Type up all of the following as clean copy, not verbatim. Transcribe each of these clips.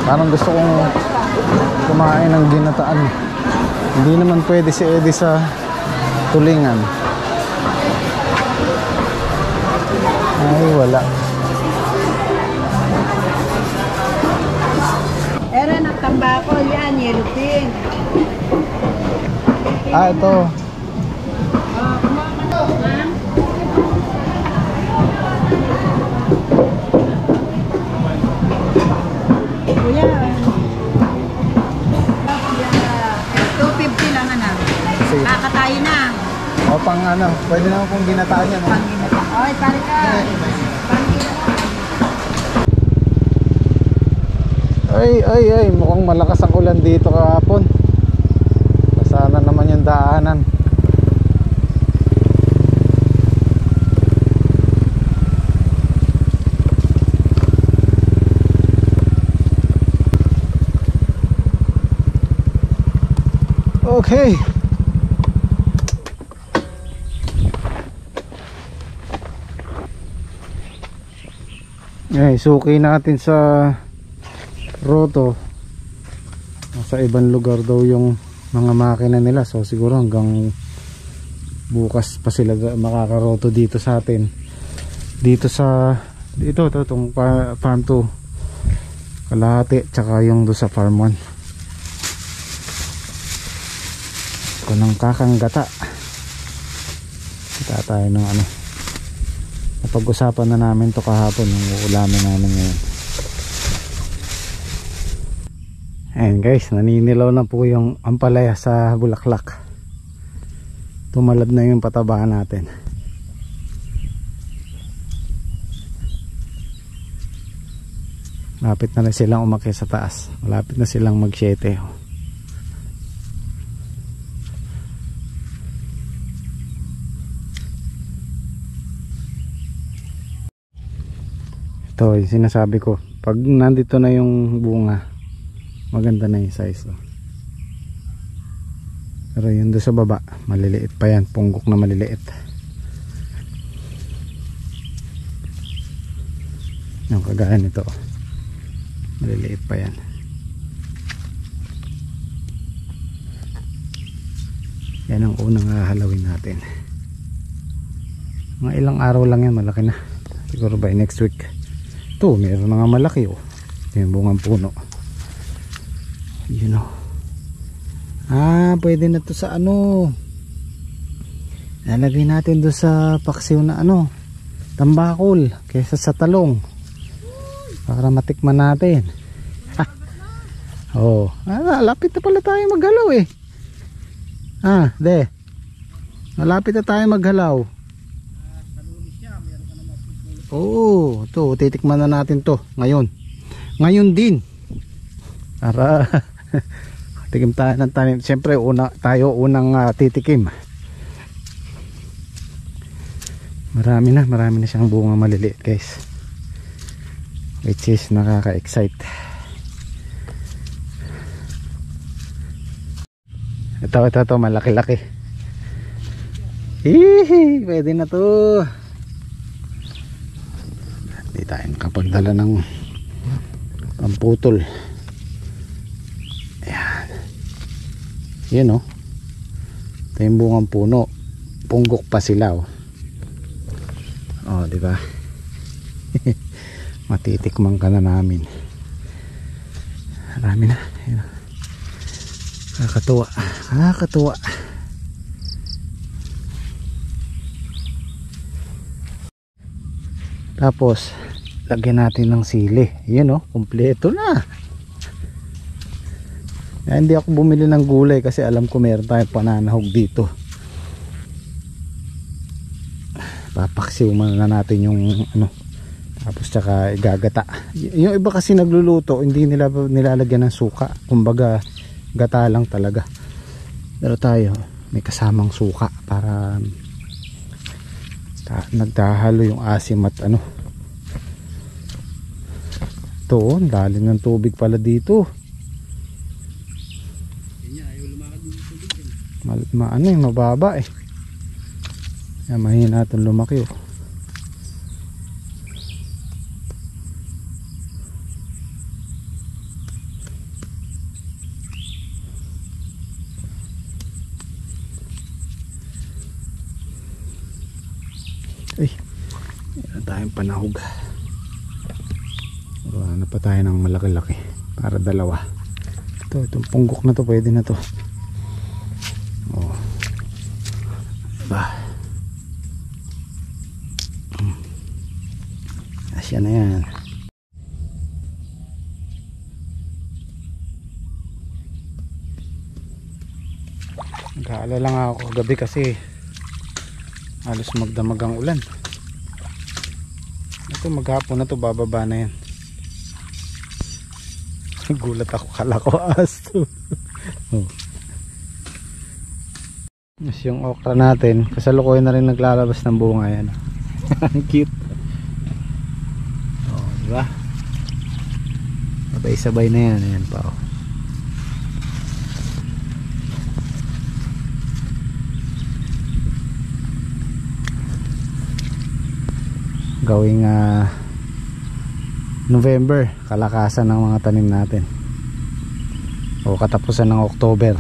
Parang gusto kong kumain ng ginataan. Hindi naman pwede si Eddie sa tulingan. Ay, wala. Era ng tambako yan, yelutin. Ah, ito. Kuya, 250 lang anak. Sige. Kakatayo na. O pang ano, pwede naman pong ginataan yan. Oy, pare ka. Ay, mukhang malakas ang ulan dito kahapon. Sana naman yung daanan. Okay. Suki natin sa Roto. Sa ibang lugar daw yung mga makina nila. So siguro hanggang bukas pa sila makakaroto dito sa atin. Dito sa itong farm 2 kalahati, tsaka yung do sa farm 1. Ito ng kakanggata. Kita tayo ng ano. Napag-usapan na namin to kahapon yung uulamin namin ngayon. Ayan guys, naninilaw na po yung ampalaya sa bulaklak. Tumalab na yung patabaan natin. Malapit na rin silang umakyat sa taas. Malapit na silang mag-7. Ito yung sinasabi ko, pag nandito na yung bunga, maganda na yung size. Pero yun doon sa baba, maliliit pa yan, punggok na maliliit. Yung kagaya nito, maliliit pa yan. Yan ang unang hahalawin natin. Mga ilang araw lang yan, malaki na. Siguro by next week. Ito, meron na nga malaki. Ito yung bungang puno. You know. Pwede na to sa ano. Lalagay natin do sa paksiw na ano, tambakol, kaysa sa talong. Para matikman natin. Oh, lapit na pala tayo maghalaw eh. Malapit na tayo maghalaw. Oo, to titikman na natin to ngayon. Ngayon din. Para tikim tayo ng tanim. Siyempre tayo unang titikim. Marami na siyang bunga maliliit guys, which is nakaka-excite. Ito malaki-laki. Pwede na to. Hindi tayo nakapagdala ng pamputol. Ayan. Yun o. Ito yung bungang puno. Punggok pa sila o. O, diba? Matitikman ka na namin. Marami na. Ayan. Nakakatuwa. Tapos lagyan natin ng sili. Yun o, kompleto na. Hindi ako bumili ng gulay kasi alam ko meron tayong pananahog dito. Papaksiw na natin yung ano, tapos tsaka igagata. Yung iba kasi nagluluto, hindi nila nilalagyan ng suka, kumbaga gata lang talaga. Pero tayo may kasamang suka para nagtahalo yung asim at ano. Ito, lalim ng tubig pala dito. Mababa eh. Yan, mahina natin lumaki oh. Meron tayong panahog. Wala na pa tayo ng malaki-laki para dalawa. Itong punggok na to, pwede na to. Oh. Diba? Asya na yan. Nag-aalala lang ako kagabi kasi halos magdamag ang ulan. Ito maghapon na to, bababa na yan. Gulat ako, kala ko asto. Oh. Mas yung okra natin, kasalukuyan na rin naglalabas ng bunga yan. Ang cute. Oh, diba? Sabay-sabay na yan. Ayan pa, oh. Gawing November, kalakasan ng mga tanim natin o katapusan ng October.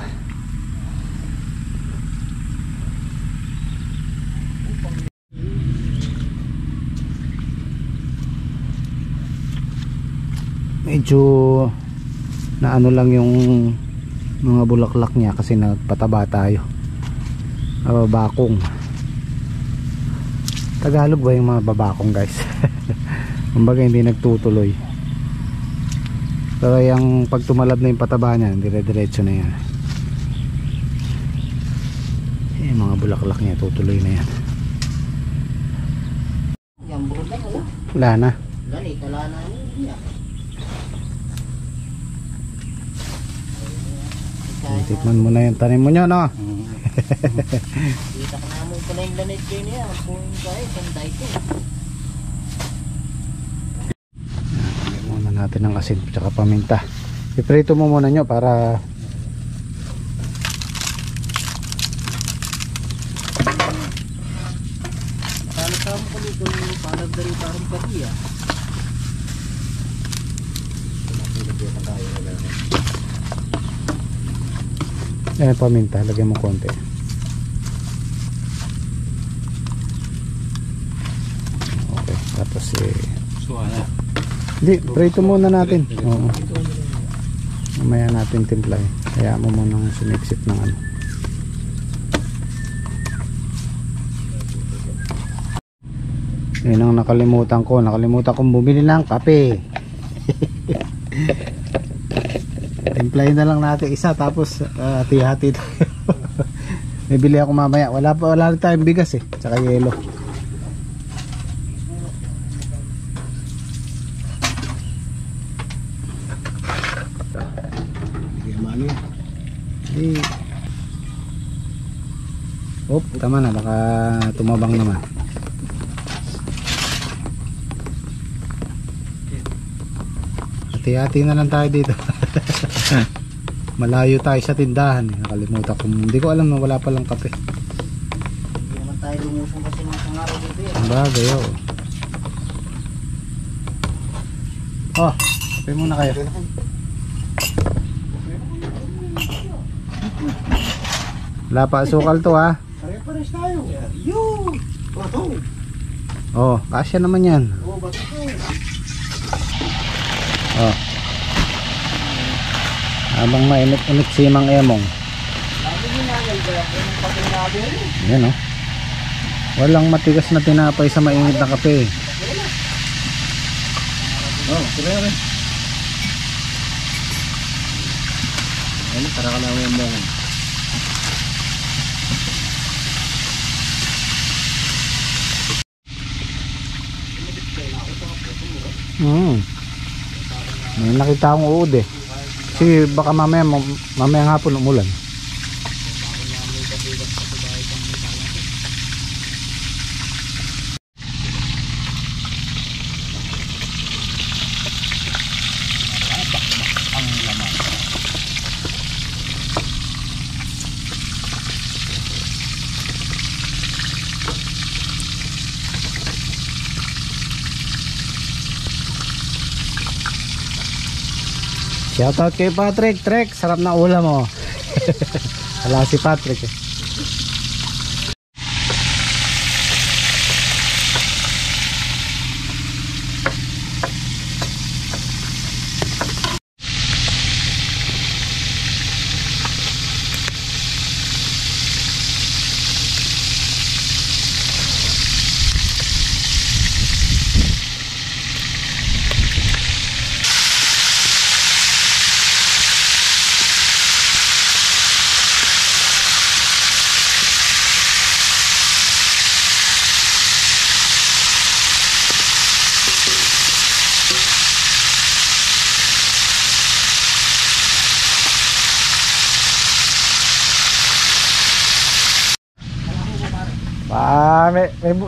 Medyo na ano lang yung mga bulaklak niya kasi nagpataba tayo. Bakong. Tagalog ba yung mga babakong, guys? Kumbaga hindi nagtutuloy. Pero yung pag tumalab na yung pataba niya, dire-diretso na yan. Yung mga bulaklak niya tutuloy na yan. Yan, bukod lang, wala. Wala na. Ganit, wala na niya. Tikman mo na yung tanim mo nyo, no? Kita ka namin pala yung ganit kayo niya. Kung kaya, sanday ko. Lagyan muna natin ng asin at paminta. Iprito mo muna nyo para Nakalasawa ko dito yung palagdari parang pati yan, paminta, lagyan mo konti. Okay, tapos Suwana. hindi, prito muna natin. Oo. Mamaya natin timplay. Kaya mo munang sumipsip ng ano. Yun ang nakalimutan ko. Nakalimutan kong bumili ng kape. Timplayin na lang natin isa tapos hati-hati tayo. Bibili ako mamaya. Wala rin tayong bigas eh. Tsaka yelo. Oop, tama na, baka tumabang naman. Hati-hati na lang tayo dito. Malayo tayo sa tindahan. Nakalimutan ko, hindi ko alam na wala palang kape. Hindi naman tayo lumusong kasi ng isang araw dito Ang bagay, oh. Oh, kape muna kayo. Wala pa asukal to, ha. Pare-pares tayo. Yun! Bato! Oh, kasya naman yan. Oo, bato to. Oh. Habang mainit-init si Mang Emong. Lagi ginagay ba yung pati natin? Yan, oh. Walang matigas na tinapay sa mainit na kape. Oh, kaya rin. Ano, para ka lang yung mga. May nakita akong uod eh. Kasi baka mamaya hapon umulan. Shoutout kay Patrick. Trek, sarap na ulam mo. Wala si Patrick eh.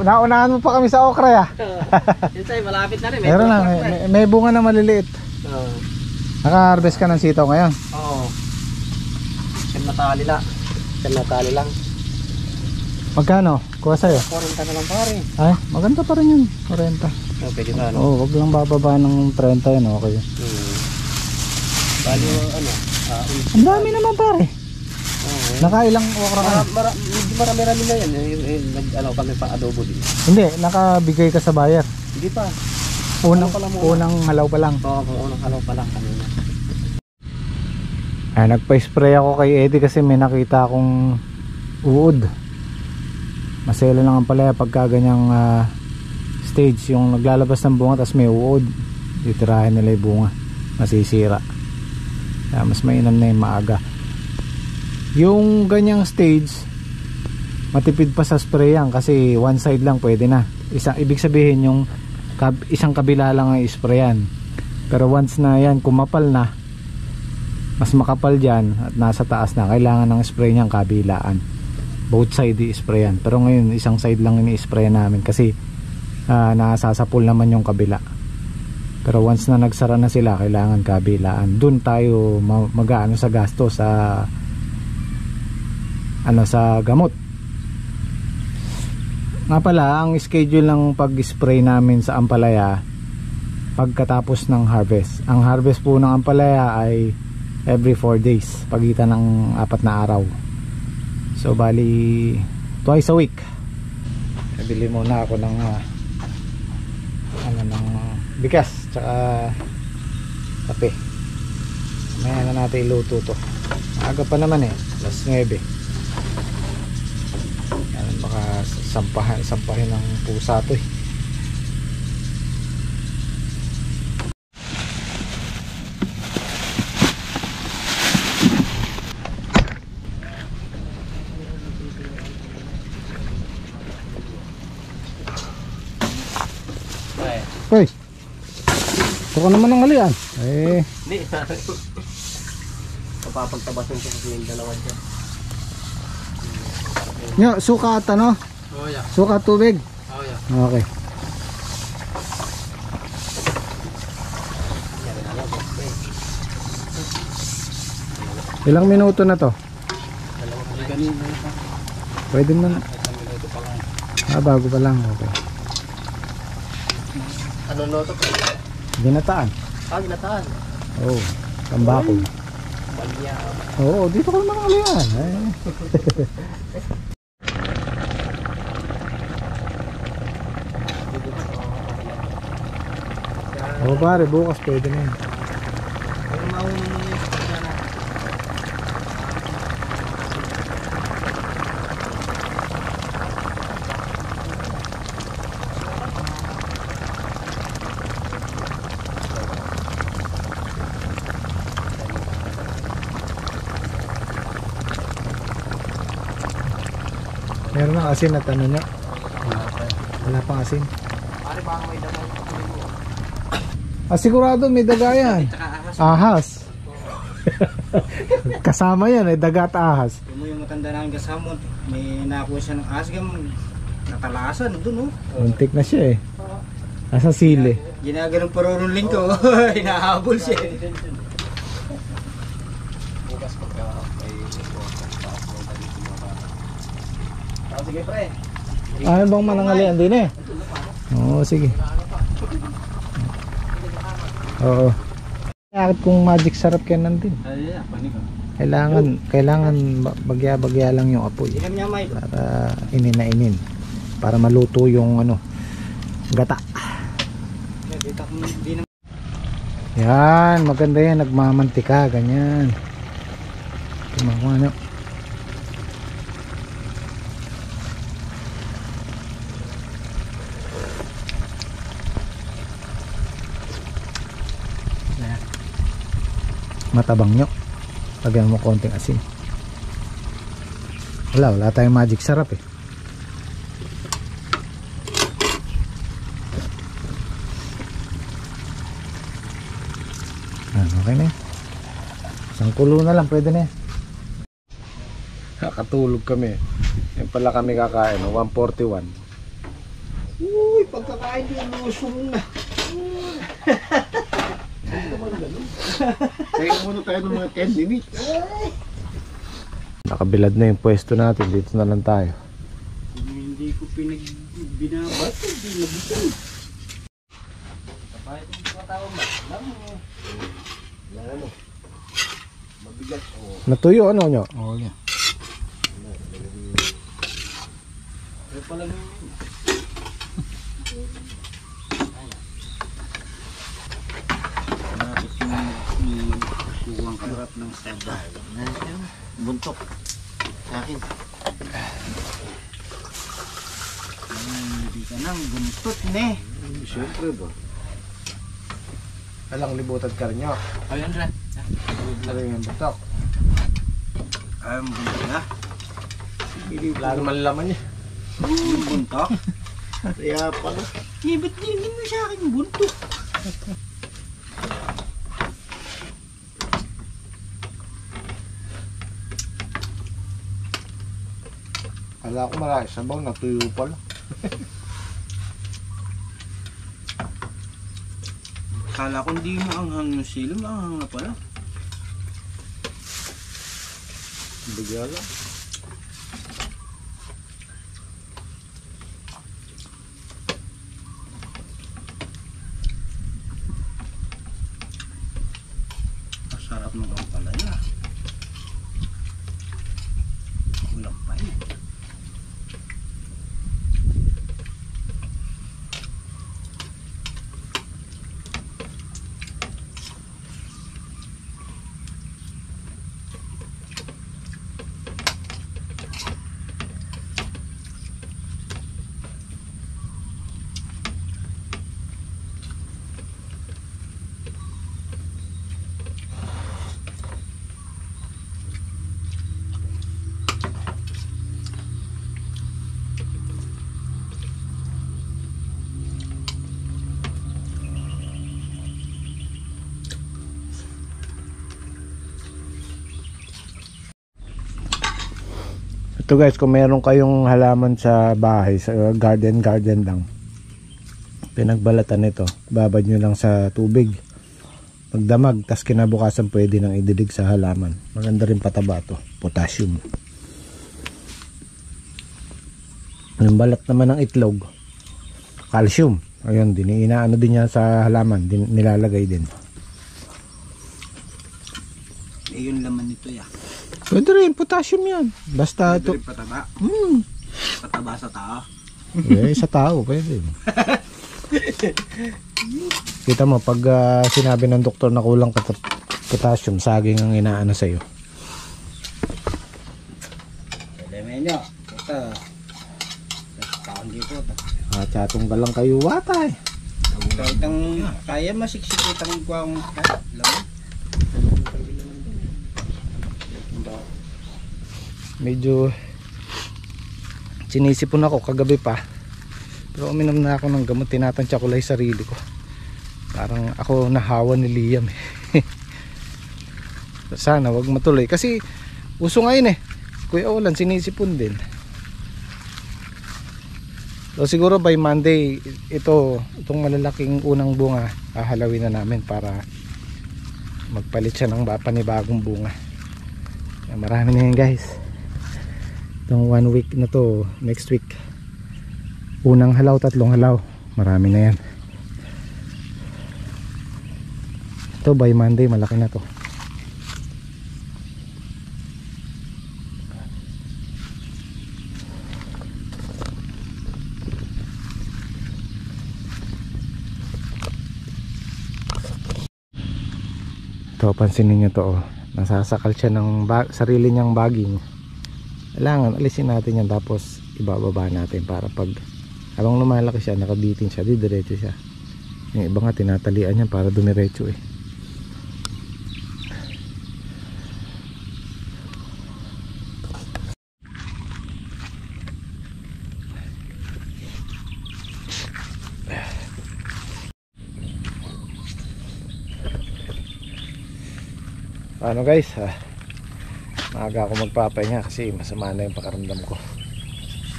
Naunahan mo pa kami sa okra ya. Yun sa'yo, malapit na rin. Meron na, may bunga na maliliit. Oo. Naka-harvest ka ng sitaw ngayon? Oo. Siyam na tali lang. Magkano? Kuha sa'yo? 40 na lang pare. Ay, maganda pa rin yun. 40. Oo, pwede ba ano? Oo, wag lang bababa ng 30 yan, okay. Bali ano? Ang dami naman pare. Nakailang okra ka? Marami-rami na yan. Nag-ano kami pa adobo din. Hindi, nakabigay ka sa buyer. Hindi pa. Unang halaw pa lang. Oo, unang halaw pa lang kanina. Ay, nagpa-spray ako kay Eddie kasi may nakita akong uod. Masela lang ang palaya pagka ganyang stage, yung naglalabas ng bunga tapos may uod. Titirahin nila yung bunga, masisira. Kaya mas mainam na yung maaga. Yung ganyang stage, matipid pa sa spray yan kasi one side lang pwede na. Ibig sabihin yung isang kabila lang ang isprayan. Pero once na yan kumapal na, mas makapal dyan at nasa taas na, kailangan ng spray niyang kabilaan. Both side i-sprayan. Pero ngayon isang side lang ini-sprayan namin kasi nasasapul naman yung kabila. Pero once na nagsara na sila, kailangan kabilaan. Doon tayo mag-aano sa gasto sa gamot. Nga pala, ang schedule ng pag-spray namin sa ampalaya pagkatapos ng harvest. Ang harvest po ng ampalaya ay every 4 days, pagitan ng 4 na araw. So bali twice a week. Nabili muna ako ng ng bigas tsaka kape. Mamaya na natin iluto to. Maaga pa naman alas 9. Yan, baka sampahin ng pusa to Hoy, ito ka naman ng alian. Hindi. Papapagtabasin ko sa yung dalawa dyan. Nyo, suka at ano? Oh, yeah. Suka at tubig? Oh, yeah. Okay. Ilang minuto na to? Pwede man. Bago pa lang. Okay. Ano loto pa? Ginataan. Ginataan. Oo, tambako. Balya. Oo, dito ko naman ang alian. Oo pare, bukas pwede na yun. Meron ng asin at ano nyo? Wala pang asin. Pare, baka may damay. Sigurado may daga yan. Ahas. Kasama yan daga at ahas. Yung yung matanda namin kasama, may nakuha siya ng asgam, natalasan doon Muntik na siya Nasa sili. Ginagalang paruruling ko. Hinahabol siya. Sige pre. Ano bang manangalian din Oo, sige. Oo. Bakit kung magic sarap kayo nandun? Kailangan bagya-bagya lang yung apoy. Para inin na inin. Para maluto yung gata. Yan, maganda yan. Nagmamantika, ganyan. Tumama matabang nyo, lagyan mo konting asin. Wala tayong magic sarap okay na isang kulo na lang pwede na yan. Nakatulog kami pala kami kakain, 141. Uy, pagkakain din ang usong na. Kaya muna tayo ng mga 10 minutes. Nakabilad na yung pwesto natin, dito na lang tayo. Hindi ko binabat, hindi nabitol. Kapahit yung katawang ba? Alam mo. Ano? Mabigat. Natuyo ano nyo? Oo yan. Kaya pala nyo. Malapit yung buwang karap ng sada. Buntok. Sa akin. Hindi ka nang buntot ne. Siyempre ba? Alang libutan ka rin nyo. Ayun rin. Ano yung butok? Ayun buntot na. Wala naman laman niya. Yung buntok? Kaya pala. Eh, ba't hindi mo sa akin buntot? Kala ko marami sabaw, natuyo pala. Kala ko hindi maanghang yung silo, maanghang na pala. Bigla lang. Masarap ng ampalaya. Kulang pa eh. Ito guys, kung meron kayong halaman sa bahay, sa garden lang, pinagbalatan nito, babad nyo lang sa tubig, magdamag, tas kinabukasan pwede nang idilig sa halaman. Maganda rin pataba to, potassium. Yung balat naman ng itlog, calcium. Ayun din, inaano din yan sa halaman, nilalagay din. Eh, yun laman nito ya. Pwede rin, potassium yan. Basta ito. Pwede rin pataba. Pataba sa tao. Eh, sa tao, pwede. Kita mo, pag sinabi ng doktor na kulang potassium, saging ang inaano sa'yo. Elemen nyo. Ito. Taon dito. Chatong ka lang kayo, watay. Kahit ang kaya masiksikitan ko ang laman. Medyo sinisipon ako kagabi pa, pero uminom na ako ng gamot, tinatansya ko lang sarili ko, parang ako nahawa ni Liam eh. Sana wag matuloy kasi uso ngayon eh, Kuya Olan sinisipon din. So siguro by Monday itong malalaking unang bunga hahalawin na namin para magpalit siya ng panibagong bunga. Marami na yan guys. Itong 1 week na to, next week unang halaw, tatlong halaw, marami na yan. Ito by Monday malaki na to. Ito pansinin nyo to, nasasakal siya ng sarili niyang baging. Kailangan alisin natin yan, tapos ibababa natin para pag habang lumalaki siya, nakabitin siya, didiretso siya. Yung iba nga tinatalian yan para dumiretso eh. Ano guys, maaga ako magpapahinga kasi masama na yung pakaramdam ko.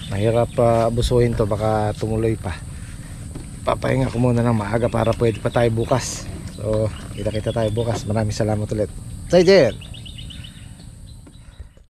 mahirap abusuhin to, baka tumuloy pa. Papahinga ko muna ng maaga para pwede pa tayo bukas. So kita tayo bukas. Maraming salamat ulit. Zaijian!